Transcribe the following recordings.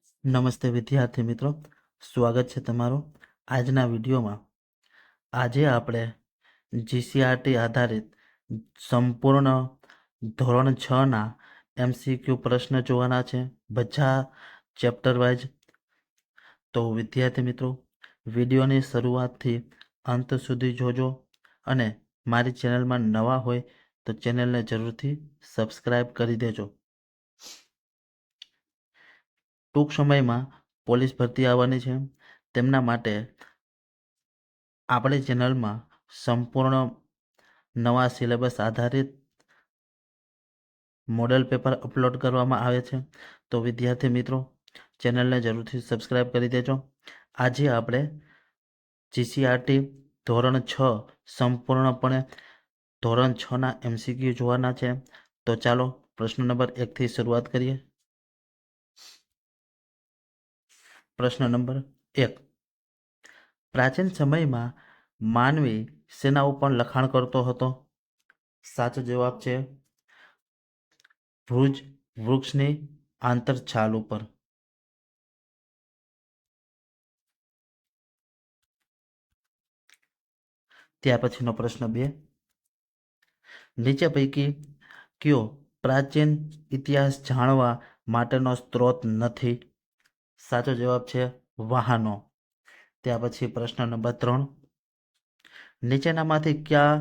નમસ્તે વિદ્યાર્થી મિત્રો, સ્વાગત છે તમારું આજના વિડીયોમાં. આજે આપણે જીસીઆરટી આધારિત સંપૂર્ણ ધોરણ 6ના MCQ પ્રશ્ન જોવાના છે, બધા ચેપ્ટર વાઇઝ. તો વિદ્યાર્થી મિત્રો, વિડીયોની શરૂઆતથી અંત સુધી જોજો અને મારી ચેનલમાં નવા હોય તો ચેનલને જરૂરથી સબસ્ક્રાઈબ કરી દેજો. ટૂંક સમયમાં પોલીસ ભરતી આવવાની છે, તેમના માટે આપણી ચેનલમાં સંપૂર્ણ નવા સિલેબસ આધારિત મોડેલ પેપર અપલોડ કરવામાં આવે છે. તો વિદ્યાર્થી મિત્રો, ચેનલને જરૂરથી સબસ્ક્રાઈબ કરી દેજો. આજે આપણે જીસીઆરટી ધોરણ 6 સંપૂર્ણપણે ધોરણ 6ના MCQ જોવાના છે. તો ચાલો પ્રશ્ન નંબર 1થી શરૂઆત કરીએ. પ્રશ્ન નંબર 1. પ્રાચીન સમયમાં માનવી શેના ઉપર લખાણ કરતો હતો? સાચો જવાબ છે વૃક્ષની આંતરછાલ ઉપર. ત્યાર પછીનો પ્રશ્ન 2. નીચે પૈકી કયો પ્રાચીન ઇતિહાસ જાણવા માટેનો સ્ત્રોત નથી? સાચો જવાબ છે વાહનો. ત્યાર પછી પ્રશ્ન નંબર 3. નીચેનામાંથી કયા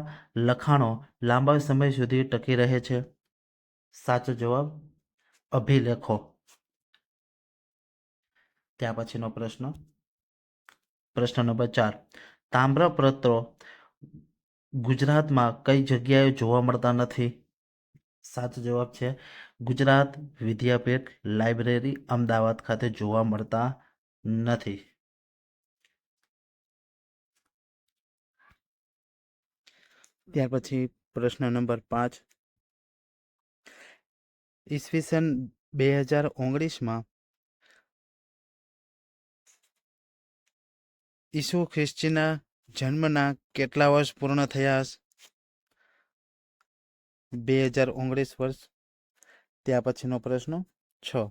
લખાણો લાંબા સમય સુધી ટકી રહે છે? સાચો જવાબ અભિલેખો. ત્યાર પછીનો પ્રશ્ન નંબર 4. તામ્રપત્રો ગુજરાતમાં કઈ જગ્યાએ જોવા મળતા નથી? સાચો જવાબ છે ગુજરાત વિદ્યાપીઠ લાઇબ્રેરી અમદાવાદ ખાતે જોવા મળતા નથી. ત્યાર પછી પ્રશ્ન નંબર 5. ઈસવીસન 2019માં ઈસુ ખ્રિસ્તીના જન્મના કેટલા વર્ષ પૂર્ણ થયા હશે? 2019 વર્ષ. ત્યાર પછીનો પ્રશ્ન 6.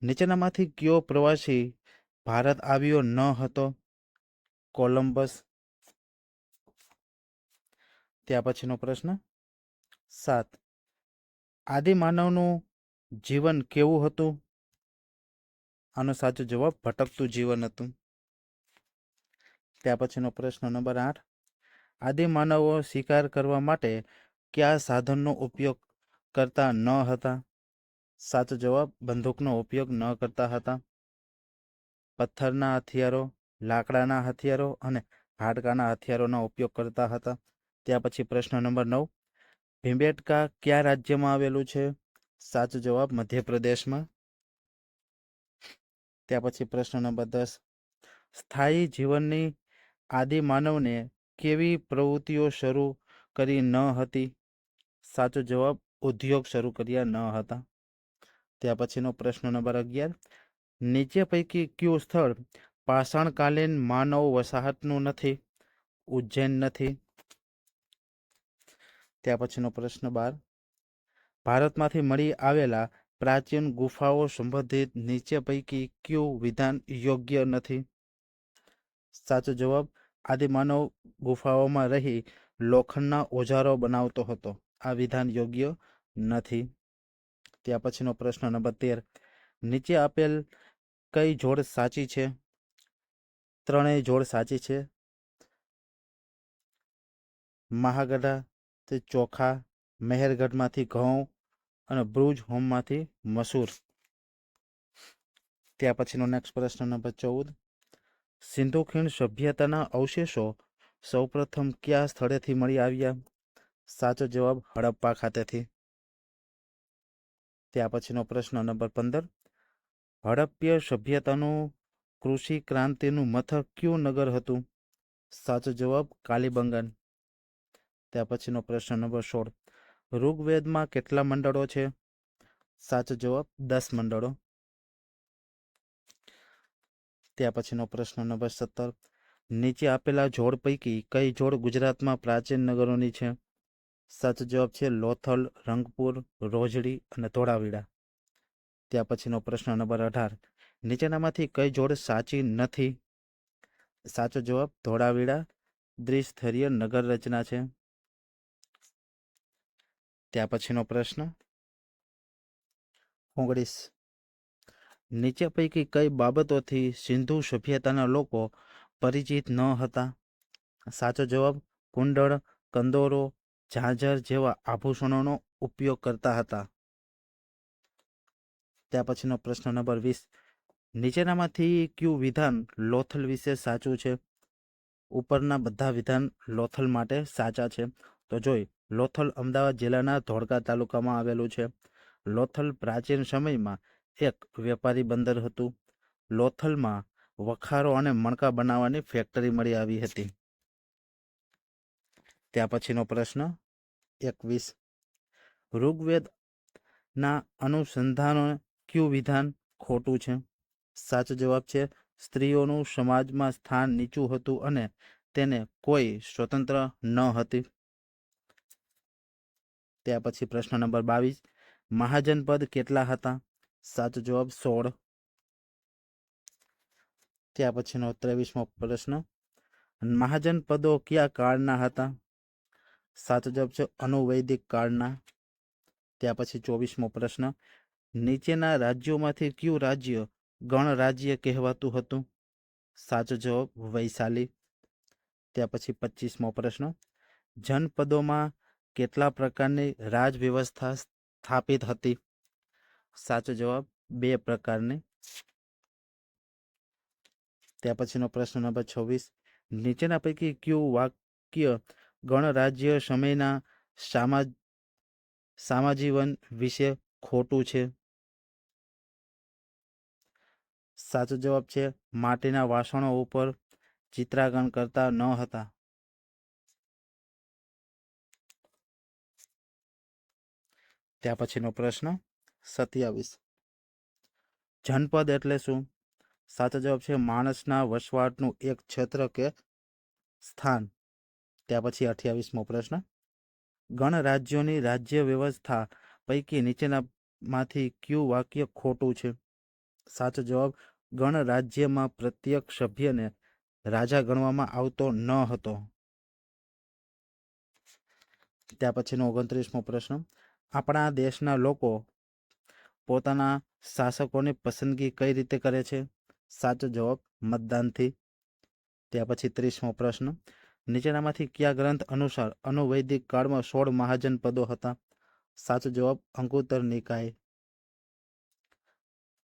નીચેનામાંથી કયો પ્રવાસી ભારત આવ્યો ન હતો? કોલંબસ. ત્યાર પછીનો પ્રશ્ન 7. આદિમાનવનું જીવન કેવું હતું? આનો સાચો જવાબ ભટકતું જીવન હતું. ત્યાર પછીનો પ્રશ્ન નંબર 8. આદિમાનવો શિકાર કરવા માટે કયા સાધનનો ઉપયોગ કરતા ન હતા? સાચો જવાબ બંદૂકનો ઉપયોગ ન કરતા હતા. પથ્થરના હથિયારો, લાકડાના હથિયારો અને હાડકાના હથિયારોનો ઉપયોગ કરતા હતા. ત્યાર પછી પ્રશ્ન નંબર 9. ભીમબેટકા કયા રાજ્યમાં આવેલું છે? સાચો જવાબ મધ્યપ્રદેશમાં. ત્યાર પછી પ્રશ્ન નંબર 10. સ્થાયી જીવનની આદિમાનવને કેવી પ્રવૃત્તિઓ શરૂ કરી ન હતી? સાચો જવાબ ઉદ્યોગ શરૂ કર્યા ન હતા. ત્યાર પછીનો પ્રશ્ન નંબર 11. નીચે પૈકી કયું સ્થળ પાષાણકાલીન માનવ વસાહતનું નથી? ઉજ્જૈન નથી. ત્યાર પછીનો પ્રશ્ન 12. ભારતમાંથી મળી આવેલા પ્રાચીન ગુફાઓ સંબંધિત નીચે પૈકી કયું વિધાન યોગ્ય નથી? સાચો જવાબ આદિમાનવ ગુફાઓમાં રહી લોખંડના ઓજારો બનાવતો હતો. આ વિધાન યોગ્ય નથી. ત્યાર પછીનો પ્રશ્ન નંબર 13. નીચે આપેલ કઈ જોડ સાચી છે? ત્રણેય જોડ સાચી છે. મહાગઢાથી ચોખા, મહેરગઢમાંથી ઘઉં અને બ્રુજ હોમમાંથી મસૂર. ત્યાર પછીનો નેક્સ્ટ પ્રશ્ન નંબર 14. સિંધુ ખીણ સભ્યતાના અવશેષો સૌપ્રથમ કયા સ્થળેથી મળી આવ્યા? સાચો જવાબ હડપ્પા ખાતેથી. ત્યાર પછીનો પ્રશ્ન નંબર 15. હડપ્પીય સભ્યતાનું કૃષિ ક્રાંતિનું મથક કયું નગર હતું? સાચો જવાબ કાલીબંગન. ત્યાર પછીનો પ્રશ્ન નંબર 16. ઋગ્વેદમાં કેટલા મંડળો છે? સાચો જવાબ 10 મંડળો. ત્યાર પછીનો પ્રશ્ન નંબર 17. નીચે આપેલા જોડ પૈકી કઈ જોડ ગુજરાતમાં પ્રાચીન નગરોની છે? સાચો જવાબ છે લોથલ, રંગપુર, રોજડી અને ધોળાવીરા. ત્યાર પછીનો પ્રશ્ન નંબર 18. નીચેનામાંથી કઈ જોડ સાચી નથી? સાચો જવાબ ધોળાવીરા દ્વિસ્તરીય નગર રચના છે. ત્યાર પછીનો પ્રશ્ન 19. નીચે પૈકી કઈ બાબતોથી સિંધુ સભ્યતાના લોકો પરિચિત ન હતા? સાચો જવાબ કુંડળ, કંદોરો, ઝાંઝર જેવા આભૂષણોનો ઉપયોગ કરતા હતા. ત્યાર પછીનો પ્રશ્ન નંબર 20. નીચેનામાંથી કયું વિધાન લોથલ વિશે સાચું છે? ઉપરના બધા વિધાન લોથલ માટે સાચા છે. તો જોઈ, લોથલ અમદાવાદ જિલ્લાના ધોળકા તાલુકામાં આવેલું છે. લોથલ પ્રાચીન સમયમાં એક વેપારી બંદર હતું. લોથલમાં વખારો અને મણકા બનાવવાની ફેક્ટરી મળી આવી હતી. ત્યાર પછીનો પ્રશ્ન 21. ઋગ્વેદના અનુસંધાનો કયું વિધાન ખોટું છે? સાચો જવાબ છે સ્ત્રીઓનું સમાજમાં સ્થાન નીચું હતું અને તેને કોઈ સ્વતંત્ર ન હતી. ત્યાર પછી પ્રશ્ન નંબર 22. મહાજનપદ કેટલા હતા? સાચો જવાબ 16. ત્યાર પછીનો 23મો પ્રશ્ન. મહાજનપદો કયા કાળના હતા? સાચો જવાબ છે અનુવૈદિક કાળના. ત્યાર પછી 24મો પ્રશ્ન. નીચેના રાજ્યોમાંથી કયું રાજ્ય ગણરાજ્ય કહેવાતું હતું? સાચો જવાબ વૈશાલી. ત્યાર પછી 25મો પ્રશ્ન. જનપદોમાં કેટલા પ્રકારની રાજવ્યવસ્થા સ્થાપિત હતી? સાચો જવાબ 2 પ્રકારની. ત્યાર પછીનો પ્રશ્ન નંબર 26. નીચેના પૈકી કયું વાક્ય ગણરાજ્ય સમયના સામાજીવન વિશે ખોટું છે? સાચો જવાબ છે માટીના વાસણો ઉપર ચિત્રાંકન કરતા ન હતા. ત્યાર પછીનો પ્રશ્ન 27. જનપદ એટલે શું? સાચો જવાબ છે માણસના વસવાટનું એક ક્ષેત્ર કે સ્થાન. ત્યાર પછી 28મો પ્રશ્ન. ગણરાજ્યોની રાજ્ય વ્યવસ્થા પૈકી નીચેનામાંથી કયું વાક્ય ખોટું છે? સાચો જવાબ ગણરાજ્યમાં પ્રત્યેક સભ્યને રાજા ગણવામાં આવતો ન હતો. ત્યાર પછીનો 29મો પ્રશ્ન. આપણા દેશના લોકો પોતાના શાસકોની પસંદગી કઈ રીતે કરે છે? સાચો જવાબ મતદાનથી. ત્યાર પછી 30મો પ્રશ્ન. નીચેનામાંથી કયા ગ્રંથ અનુસાર અનુવૈદિક કાળમાં 16 મહાજનપદો હતા? સાચો જવાબ અંગુત્તર નિકાય.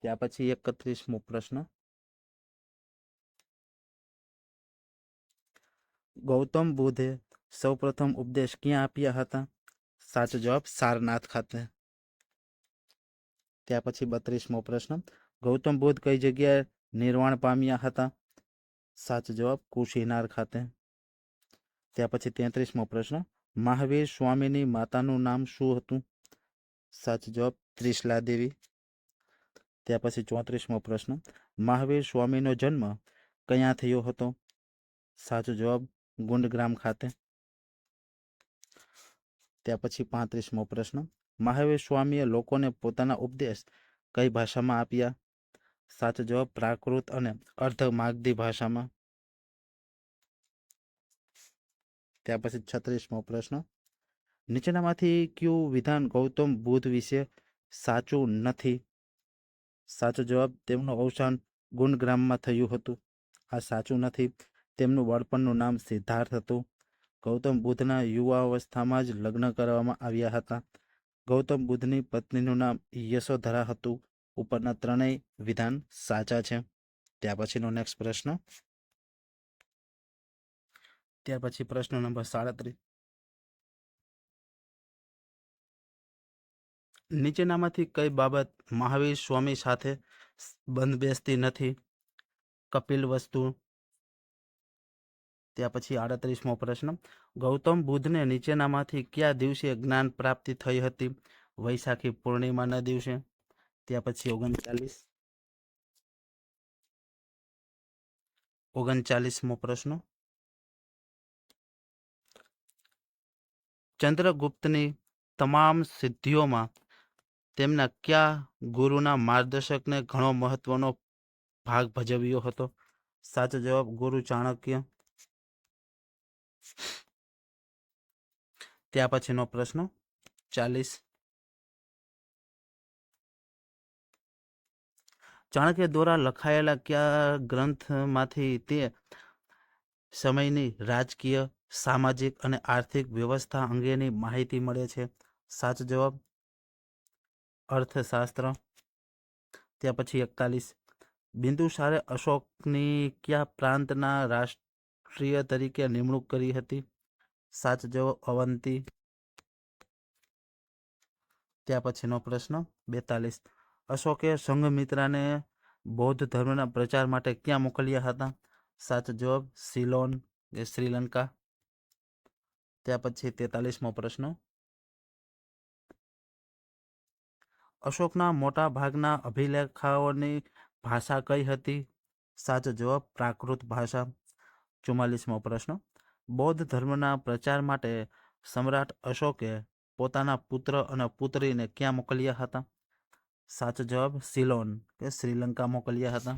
ત્યાર પછી 31મો પ્રશ્ન. ગૌતમ બુદ્ધે સૌપ્રથમ ઉપદેશ ક્યાં આપ્યા હતા? સાચો જવાબ સારનાથ ખાતે. ત્યાર પછી 32મો પ્રશ્ન. ગૌતમ બુદ્ધ કઈ જગ્યાએ નિર્વાણ પામ્યા હતા? સાચો જવાબ કુશીનાર ખાતે. ત્યાર પછી 33મો પ્રશ્ન. મહાવીર સ્વામીની માતાનું નામ શું હતું? સાચો જવાબ ત્રિશલા દેવી. ત્યાર પછી 34મો પ્રશ્ન. મહાવીર સ્વામીનો જન્મ ક્યાં થયો હતો? સાચો જવાબ ગુંડગ્રામ ખાતે. ત્યાર પછી 35મો પ્રશ્ન. મહાવીર સ્વામીએ લોકોને પોતાના ઉપદેશ કઈ ભાષામાં આપ્યા? સાચો જવાબ પ્રાકૃત અને અર્ધ માગધી ભાષામાં. ત્યાર પછી 36મો પ્રશ્ન. નીચેનામાંથી કયું વિધાન ગૌતમ બુદ્ધ વિશે સાચું નથી? સાચો જવાબ તેમનું અવસાન ગુણગ્રામમાં થયું હતું. આ સાચું નથી. તેમનું બાળપણનું નામ સિદ્ધાર્થ હતું. ગૌતમ બુદ્ધના યુવાવસ્થામાં જ લગ્ન કરવામાં આવ્યા હતા. ગૌતમ બુદ્ધની પત્નીનું નામ યશોધરા હતું. ઉપરના ત્રણેય વિધાન સાચા છે. ત્યાર પછીનો નેક્સ્ટ પ્રશ્ન. ત્યાર પછી પ્રશ્ન નંબર 37. નીચેનામાંથી કઈ બાબત મહાવીર સ્વામી સાથે બંધ બેસતી નથી? કપિલ વસ્તુ. ત્યાર પછી 38મો પ્રશ્ન. ગૌતમ બુદ્ધને નીચેનામાંથી કયા દિવસે જ્ઞાન પ્રાપ્તિ થઈ હતી? વૈશાખી પૂર્ણિમાના દિવસે. ત્યાર પછી 39મો પ્રશ્ન. ચંદ્રગુપ્તની તમામ સિદ્ધિઓમાં તેમના કયા ગુરુના માર્ગદર્શકને ઘણો મહત્વનો ભાગ ભજવ્યો હતો? સાચો જવાબ ગુરુ ચાણક્ય. ત્યાર પછીનો પ્રશ્ન 40. ચાણક્ય દ્વારા લખાયેલા કયા ગ્રંથમાંથી તે સમયની રાજકીય, સામાજિક અને આર્થિક વ્યવસ્થા અંગેની માહિતી મળે છે? સાચો જવાબ અર્થશાસ્ત્ર. ત્યાર પછી 41. બિંદુસારે અશોકની કયા પ્રાંતના રાષ્ટ્રીય તરીકે નિમણૂક કરી હતી? સાચો જવાબ અવંતી. ત્યાર પછીનો પ્રશ્ન 42. અશોકે સંઘમિત્રાને બૌદ્ધ ધર્મના પ્રચાર માટે ક્યાં મોકલ્યા હતા? સાચો જવાબ સિલોન એ શ્રીલંકા. ત્યાર પછી 43મો પ્રશ્ન. અશોકના મોટા ભાગના અભિલેખાઓની ભાષા કઈ હતી? સાચો જવાબ પ્રાકૃત ભાષા. 44મો પ્રશ્ન. બૌદ્ધ ધર્મના પ્રચાર માટે સમ્રાટ અશોકે પોતાના પુત્ર અને પુત્રીને ક્યાં મોકલ્યા હતા? સાચો જવાબ સિલોન કે શ્રીલંકા મોકલ્યા હતા.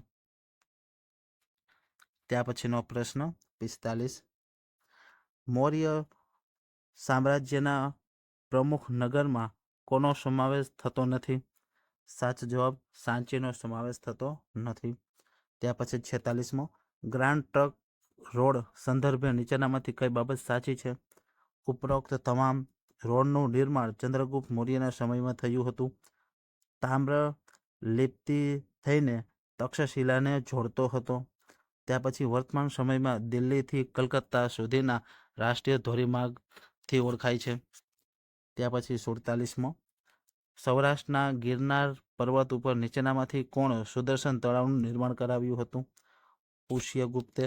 ત્યાર પછીનો પ્રશ્ન 45. મૌર્ય સામ્રાજ્યના પ્રમુખ નગરમાં કોનો સમાવેશ થતો નથી? સાચો જવાબ સાંચીનો સમાવેશ થતો નથી. ત્યાર પછી 46મો. ગ્રાન્ડ ટ્રંક રોડ સંદર્ભે નીચેનામાંથી કઈ બાબત સાચી છે? ઉપરોક્ત તમામ રોડનું નિર્માણ ચંદ્રગુપ્ત મૌર્યના સમયમાં થયું હતું. તામ્ર લિપ્તિ થઈને તક્ષશિલાને જોડતો હતો. ત્યાર પછી વર્તમાન સમયમાં દિલ્હીથી કલકત્તા સુધીના રાષ્ટ્રીય ધોરીમાર્ગથી ઓળખાય છે. ત્યાર પછી 47મો. સૌરાષ્ટ્રના ગિરનાર પર્વત ઉપર નીચેનામાંથી કોણ સુદર્શન તળાવનું નિર્માણ કરાવ્યું હતું? પુષ્યગુપ્તે.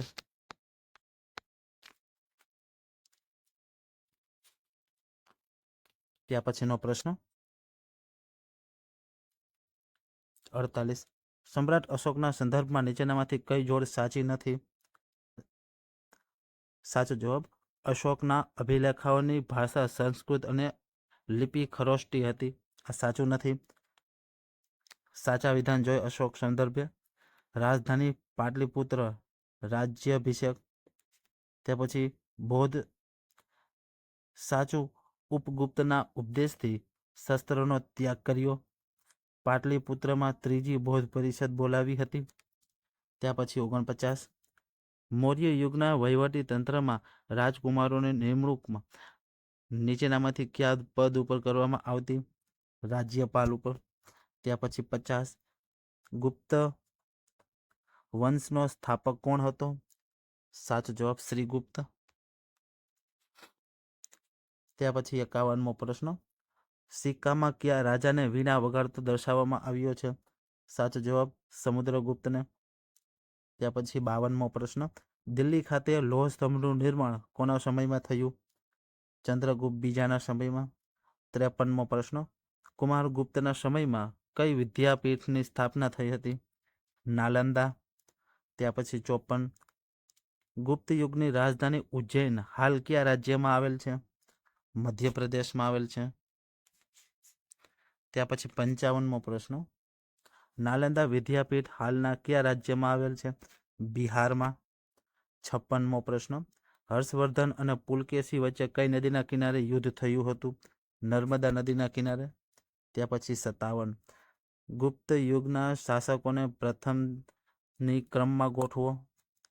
ત્યાર પછીનો પ્રશ્ન 48. સમ્રાટ અશોકના સંદર્ભમાં નીચેનામાંથી કઈ જોડ સાચી નથી? સાચો જવાબ અશોકના અભિલેખાઓની ભાષા સંસ્કૃત અને લિપિ ખરોષ્ટી હતી. આ સાચું નથી. સાચા વિધાન જોઈ અશોક સંદર્ભે રાજધાની પાટલીપુત્ર, રાજ્યાભિષેક. તે પછી બૌદ્ધ સાચું ઉપગુપ્તના ઉપદેશથી શસ્ત્રનો ત્યાગ કર્યો. પાટલીપુત્રમાં ત્રીજી બૌદ્ધ પરિષદ બોલાવી હતી. ત્યાર પછી 49. મૌર્ય યુગના વહીવટી તંત્રમાં રાજકુમારોની નિમણૂકમાં નીચેનામાંથી કયા પદ ઉપર કરવામાં આવતી? રાજ્યપાલ ઉપર. ત્યાર પછી 50. ગુપ્ત વંશનો સ્થાપક કોણ હતો? સાચો જવાબ શ્રીગુપ્ત. ત્યાર પછી 51મો પ્રશ્ન. સિક્કામાં કયા રાજાને વીણા વગાડતો દર્શાવવામાં આવ્યો છે? સાચો જવાબ સમુદ્રગુપ્તને. ત્યાર પછી 52મો પ્રશ્ન. દિલ્હી ખાતે લોહ સ્તંભનું નિર્માણ કોના સમયમાં થયું? ચંદ્રગુપ્ત બીજાના સમયમાં. 53મો પ્રશ્ન. કુમારગુપ્તના સમયમાં કઈ વિદ્યાપીઠની સ્થાપના થઈ હતી? નાલંદા. ત્યાર પછી 54. ગુપ્ત યુગની રાજધાની ઉજ્જૈન હાલ કયા રાજ્યમાં આવેલ છે? મધ્યપ્રદેશમાં આવેલ છે. ત્યાર પછી 55મો પ્રશ્ન. નાલંદા વિદ્યાપીઠ હાલના કયા રાજ્યમાં આવેલ છે? બિહારમાં. 56મો પ્રશ્ન. હર્ષવર્ધન અને પુલકેશી વચ્ચે કઈ નદીના કિનારે યુદ્ધ થયું હતું? નર્મદા નદીના કિનારે. ત્યાર પછી 57. ગુપ્ત યુગના શાસકોને પ્રથમની ક્રમમાં ગોઠવો.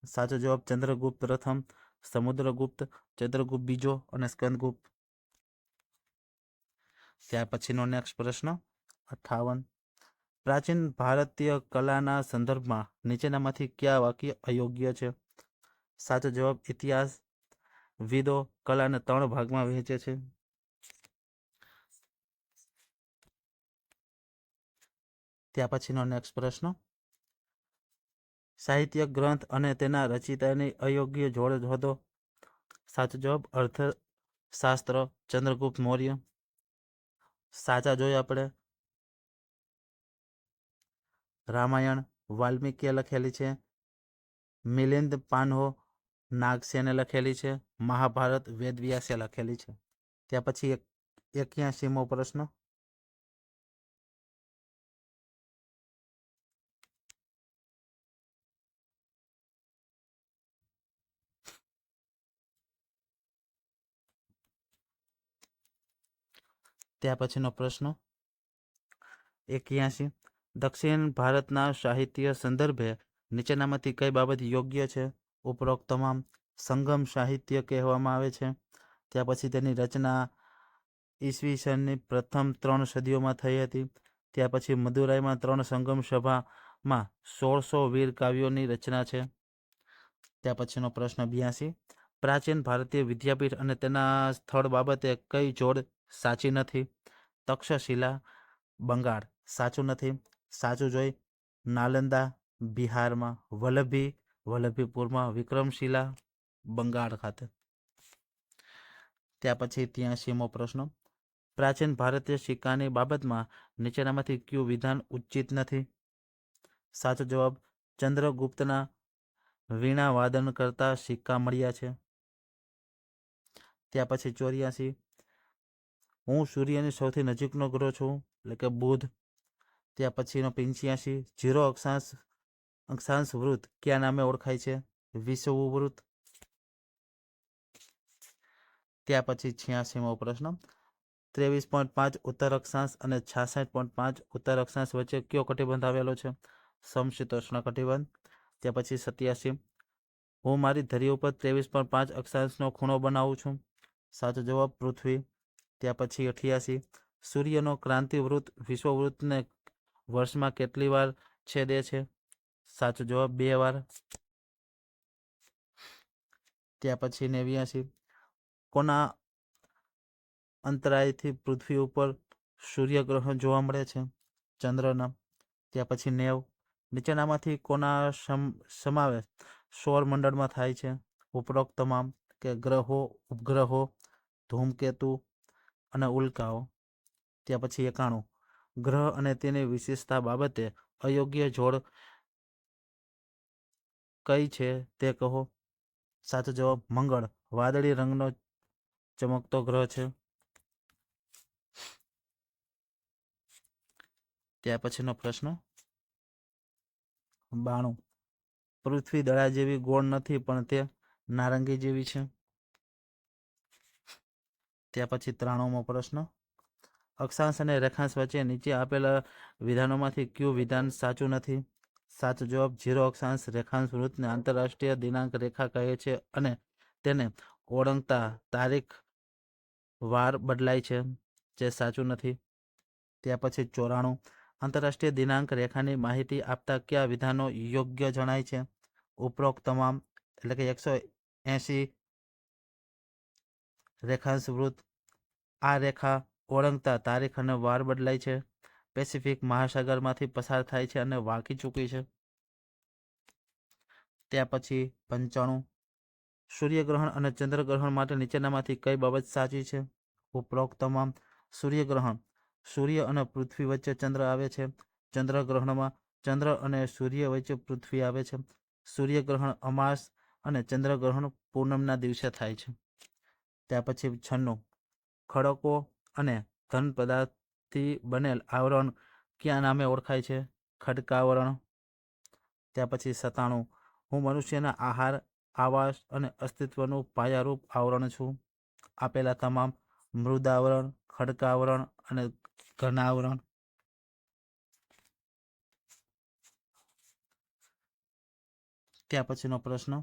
સાચો જવાબ ચંદ્રગુપ્ત પ્રથમ, સમુદ્રગુપ્ત, ચંદ્રગુપ્ત બીજો અને સ્કંદગુપ્ત. ત્યાર પછીનો નેક્સ્ટ પ્રશ્ન 58. પ્રાચીન ભારતીય કલાના સંદર્ભમાં નીચેનામાંથી કયા વાક્ય અયોગ્ય છે? સાચો જવાબ ઇતિહાસ વિદો કલાને 3 ભાગમાં વહેંચે છે. ત્યાર પછીનો નેક્સ્ટ પ્રશ્ન. સાહિત્ય ગ્રંથ અને તેના રચયિતાની અયોગ્ય જોડ હતો. સાચો જવાબ અર્થશાસ્ત્ર ચંદ્રગુપ્ત મૌર્ય. સાચા જોઈએ આપણે. રામાયણ વાલ્મીકીએ લખેલી છે. મિલિંદ પાનહો નાગસેને લખેલી છે. મહાભારત વેદવ્યાસે લખેલી છે. ત્યાર પછી 81મો પ્રશ્ન. ત્યાર પછીનો પ્રશ્ન 81 દક્ષિણ ભારતના સાહિત્ય સંદર્ભે નીચેનામાંથી કઈ બાબત યોગ્ય છે? ઉપરોક્ત તમામ સંગમ સાહિત્ય કહેવામાં આવે છે. ત્યાર પછી તેની રચના ઈસવીસનની પ્રથમ 3 સદીઓમાં થઈ હતી. ત્યાર પછી મદુરાઈમાં 3 સંગમ સભામાં 1600 વીર કાવ્યોની રચના છે. ત્યાર પછીનો પ્રશ્ન 82 પ્રાચીન ભારતીય વિદ્યાપીઠ અને તેના સ્થળ બાબતે કઈ જોડ સાચી નથી? તક્ષશિલા બંગાળ સાચું નથી. સાચું જોઈ નાલંદા બિહારમાં, વલ્લભીપુરમાં, વિક્રમશિલા બંગાળ ખાતે. ત્યાર પછી 83મો પ્રશ્ન પ્રાચીન ભારતીય સિક્કાની બાબતમાં નીચેનામાંથી કયું વિધાન ઉચિત નથી? સાચો જવાબ ચંદ્રગુપ્તના વીણા વાદન કરતા સિક્કા મળ્યા છે. ત્યાર પછી 84 હું સૂર્યની સૌથી નજીકનો ગ્રહ છું, એટલે કે બુધ. ત્યાર પછીનો 85 જીરો અક્ષાંશ વૃત્ત કયા નામે ઓળખાય છે? વિષુવવૃત્ત. ત્યાર પછી 86મો પ્રશ્ન 23.5 ઉત્તર અક્ષાંશ અને 66.5 ઉત્તર અક્ષાંશ વચ્ચે કયો કટિબંધ આવેલો છે? સમશીતોષ્ણ કટિબંધ. ત્યાર પછી 87 હું મારી ધરી ઉપર 23.5 અક્ષાંશનો ખૂણો બનાવું છું. સાચો જવાબ પૃથ્વી. ત્યાર પછી 88 સૂર્યનો ક્રાંતિવૃત્ત વિશ્વવૃત્તને વર્ષમાં કેટલી વાર છેદે છે? સાચો જવાબ 2 વાર. ત્યાર પછી 89 કોના અંતરાયથી પૃથ્વી ઉપર સૂર્યગ્રહણ જોવા મળે છે? ચંદ્રના. ત્યાર પછી 90 નીચેનામાંથી કોના સમાવેશ સૌરમંડળમાં થાય છે? ઉપરોક્ત તમામ કે ગ્રહો, ઉપગ્રહો, ધૂમકેતુ અને ઉલ્કાઓ. ત્યાર પછી 91 ગ્રહ અને તેની વિશેષતા બાબતે અયોગ્ય જોડ કઈ છે તે કહો. સાચો જવાબ મંગળ વાદળી રંગનો ચમકતો ગ્રહ છે. ત્યાર પછીનો પ્રશ્ન 92 પૃથ્વી દડા જેવી ગોળ નથી પણ તે નારંગી જેવી છે. ત્યાર પછી 93મો પ્રશ્ન અક્ષાંશ અને રેખાંશ વચ્ચે નીચે આપેલા વિધાનોમાંથી કયું વિધાન સાચું નથી? સાચો જવાબ જીરો અક્ષાંશ રેખાંશ વૃત્તને આંતરરાષ્ટ્રીય દિનાંક રેખા કહે છે અને તેને ઓળંગતા તારીખ વાર બદલાય છે, જે સાચું નથી. ત્યાર પછી 94 આંતરરાષ્ટ્રીય દિનાંક રેખાની માહિતી આપતા કયા વિધાનો યોગ્ય જણાય છે? ઉપરોક્ત તમામ એટલે કે 180 રેખાંશ વૃત્ત આ રેખા ઓળંગતા તારીખ અને વાર બદલાય છે. પેસિફિક મહાસાગરમાંથી પસાર થાય છે અને વાંકી ચૂકી છે. ત્યાર પછી 95 સૂર્યગ્રહણ અને ચંદ્રગ્રહણ માટે નીચેનામાંથી કઈ બાબત સાચી છે? ઉપરોક્ત તમામ સૂર્યગ્રહણ સૂર્ય અને પૃથ્વી વચ્ચે ચંદ્ર આવે છે. ચંદ્રગ્રહણમાં ચંદ્ર અને સૂર્ય વચ્ચે પૃથ્વી આવે છે. સૂર્યગ્રહણ અમાસ અને ચંદ્રગ્રહણ પૂનમના દિવસે થાય છે. ત્યાર પછી 96 ખડકો અને ઘન પદાર્થથી બનેલ આવરણ કયા નામે ઓળખાય છે? ખડકાવરણ. ત્યાર પછી 97 હું મનુષ્યના આહાર, આવાસ અને અસ્તિત્વનું પાયારૂપ આવરણ છું. આપેલા તમામ મૃદાવરણ, ખડકાવરણ અને ઘનાવરણ. ત્યાર પછીનો પ્રશ્ન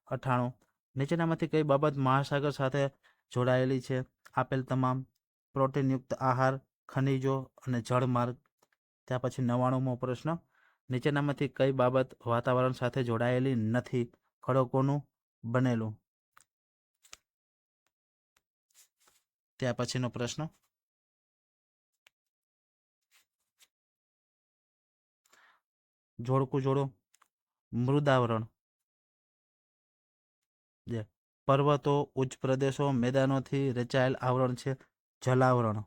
98 નીચેનામાંથી કઈ બાબત મહાસાગર સાથે જોડાયેલી છે? આપેલ તમામ પ્રોટીનયુક્ત આહાર, ખનિજો અને જળમાર્ગ. ત્યાર પછી 99મો પ્રશ્ન નીચેનામાંથી કઈ બાબત વાતાવરણ સાથે જોડાયેલી નથી? ખડકોનું બનેલું. ત્યાર પછીનો પ્રશ્ન જોડકું જોડો મૃદાવરણ જે પર્વતો, ઉચ્ચ પ્રદેશો, મેદાનોથી રચાયેલ આવરણ છે. જલાવરણ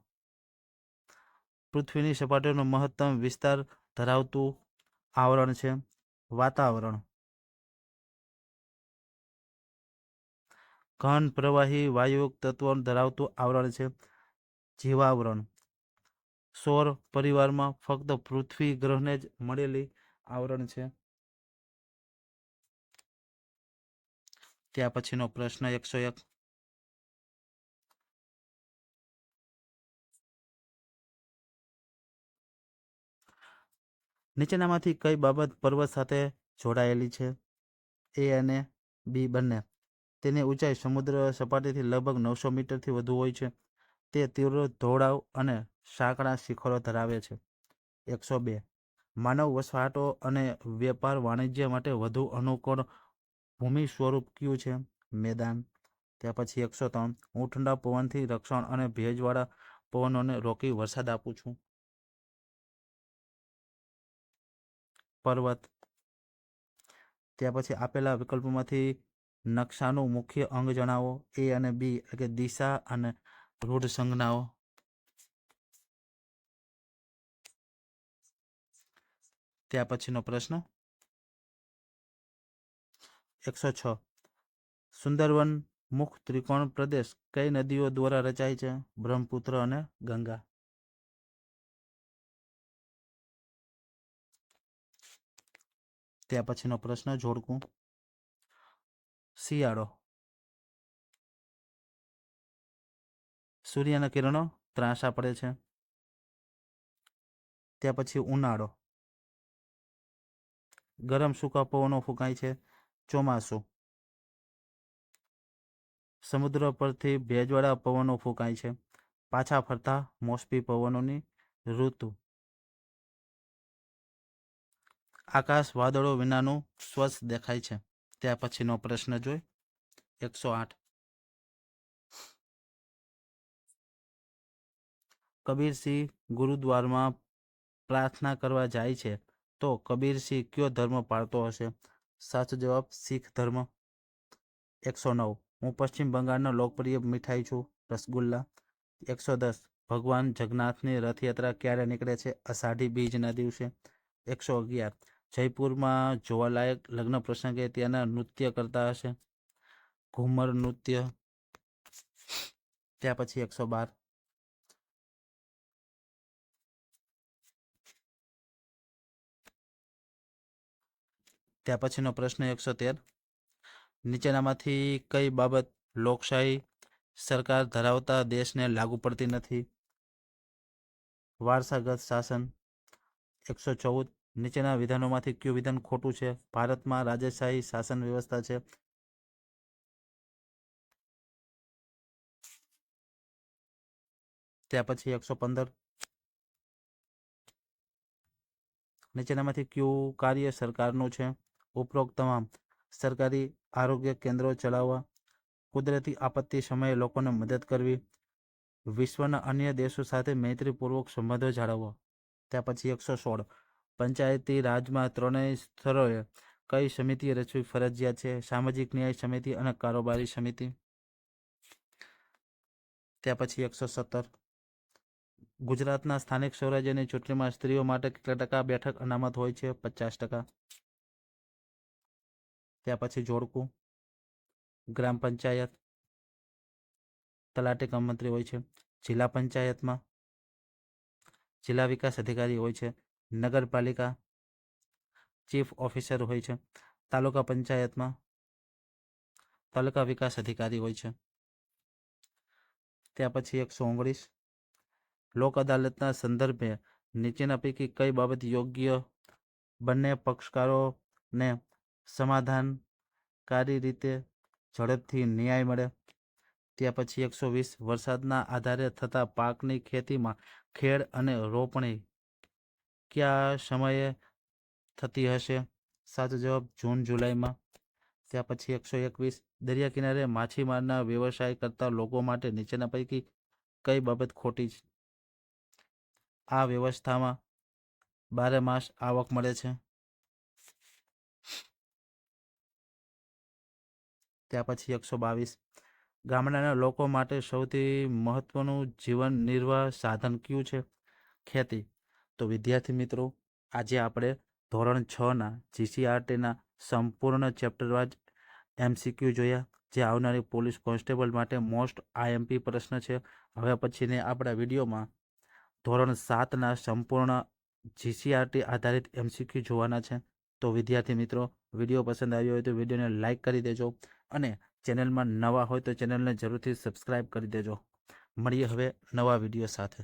પૃથ્વીની સપાટીનો મહત્તમ વિસ્તાર ધરાવતું આવરણ છે. વાતાવરણ ઘન પ્રવાહી વાયુયુક્ત તત્વો ધરાવતું આવરણ છે. જીવાવરણ સૌર પરિવારમાં ફક્ત પૃથ્વી ગ્રહને જ મળેલી આવરણ છે. ત્યાર પછીનો પ્રશ્ન 101 નીચેનામાંથી કઈ બાબત પર્વત સાથે જોડાયેલી છે? એ અને બી બંને. તેની ઊંચાઈ સમુદ્ર સપાટીથી લગભગ 900 મીટરથી વધુ હોય છે. તે તીવ્ર ઢોળાવ અને સાંકડા શિખરો ધરાવે છે. 102. માનવ વસવાટો અને વેપાર વાણિજ્ય માટે વધુ અનુકૂળ ભૂમિ સ્વરૂપ કયું છે? મેદાન. ત્યાર પછી 103. હું ઠંડા પવનથી રક્ષણ અને ભેજવાળા પવનોને રોકી વરસાદ આપું છું. પર્વત. ત્યાર પછી આપેલા વિકલ્પોમાંથી નકશાનું મુખ્ય અંગ જણાવો. એ અને બી એટલે કે દિશા અને રૂઢ સંજ્ઞાઓ. ત્યાર પછીનો પ્રશ્ન 106. સુંદરવન મુખ ત્રિકોણ પ્રદેશ કઈ નદીઓ દ્વારા રચાય છે? બ્રહ્મપુત્ર અને ગંગા. ત્યાર પછીનો પ્રશ્ન જોડકું. શિયાળો. સૂર્યના કિરણો ત્રાંસા પડે છે. ત્યાર પછી ઉનાળો. ગરમ સૂકા પવનો ફૂંકાય છે. ચોમાસું. સમુદ્ર પરથી ભેજવાળા પવનો ફૂંકાય છે. પાછા ફરતા મોસમી પવનોની ઋતુ. આકાશ વાદળો વિનાનું સ્વચ્છ દેખાય છે. ત્યાર પછીનો પ્રશ્ન જોઈ 108. કબીરસિંહ ગુરુદ્વારમાં પ્રાર્થના કરવા જાય છે તો કબીરસિંહ કયો ધર્મ પાળતો હશે? સાચો જવાબ શીખ ધર્મ. 109. હું પશ્ચિમ બંગાળનો લોકપ્રિય મીઠાઈ છું. રસગુલ્લા. 110. ભગવાન જગન્નાથની રથયાત્રા ક્યારે નીકળે છે? અષાઢી બીજના દિવસે. 111. જયપુરમાં જોવાલાયક લગ્ન પ્રસંગે ત્યાંના નૃત્ય કરતા હશે? ઘુમર નૃત્ય. ત્યાર પછી 112. ત્યાર પછીનો પ્રશ્ન 113. નીચેનામાંથી કઈ બાબત લોકશાહી સરકાર ધરાવતા દેશને લાગુ પડતી નથી? વારસાગત શાસન. 114. નીચેના વિધાનોમાંથી કયું વિધાન ખોટું છે? ભારતમાં રાજશાહી શાસન વ્યવસ્થા છે. ત્યાર પછી 115. નીચેનામાંથી કયું કાર્ય સરકારનું છે? ઉપરોક્ત તમામ સરકારી આરોગ્ય કેન્દ્રો ચલાવવા, કુદરતી આપત્તિ સમયે લોકોને મદદ કરવી, વિશ્વના અન્ય દેશો સાથે મૈત્રીપૂર્વક સંબંધો જાળવવા. ત્યાર પછી 116. પંચાયતી રાજમાં ત્રણેય સ્તરોએ કઈ સમિતિ રચવી ફરજિયાત છે? સામાજિક ન્યાય સમિતિ અને કારોબારી સમિતિ. ત્યાર પછી 117. ગુજરાતના સ્થાનિક સ્વરાજ્યની ચૂંટણીમાં સ્ત્રીઓ માટે કેટલા ટકા બેઠક અનામત હોય છે? 50%. ત્યાર પછી જોડકું. ગ્રામ પંચાયત તલાટી કમ મંત્રી હોય છે. જિલ્લા પંચાયતમાં જિલ્લા વિકાસ અધિકારી હોય છે. નગરપાલિકા ચીફ ઓફિસર હોય છે. તાલુકા પંચાયતમાં તાલુકા વિકાસ અધિકારી હોય છે. ત્યાર પછી 119. લોક અદાલતના સંદર્ભે નીચેના પૈકી કઈ બાબત યોગ્ય? બંને પક્ષકારોને સમાધાનકારી રીતે ઝડપથી ન્યાય મળે. ત્યાર પછી 120. વરસાદના આધારે થતા પાકની ખેતીમાં ખેડ અને રોપણી કયા સમયે થતી હશે? સાચો જવાબ જૂન જુલાઈમાં. ત્યાર પછી 121. દરિયા કિનારે માછીમારના વ્યવસાય કરતા લોકો માટે નીચેના પૈકી કઈ બાબત ખોટી છે? આ વ્યવસ્થામાં 12 માસ આવક મળે છે. ત્યાર પછી 122. ગામડાના લોકો માટે સૌથી મહત્વનું જીવન નિર્વાહ સાધન કયું છે? ખેતી. તો વિદ્યાર્થી મિત્રો, આજે આપણે ધોરણ 6ના જીસીઆરટીના સંપૂર્ણ ચેપ્ટર વાઇઝ MCQ જોયા, જે આવનારી પોલીસ કોન્સ્ટેબલ માટે મોસ્ટ IMP પ્રશ્ન છે. હવે પછીને આપણા વિડીયોમાં ધોરણ 7ના સંપૂર્ણ જીસીઆરટી આધારિત MCQ જોવાના છે. તો વિદ્યાર્થી મિત્રો, વિડીયો પસંદ આવ્યો હોય તો વિડીયોને લાઇક કરી દેજો અને ચેનલમાં નવા હોય તો ચેનલને જરૂરથી સબસ્ક્રાઈબ કરી દેજો. મળીએ હવે નવા વિડીયો સાથે.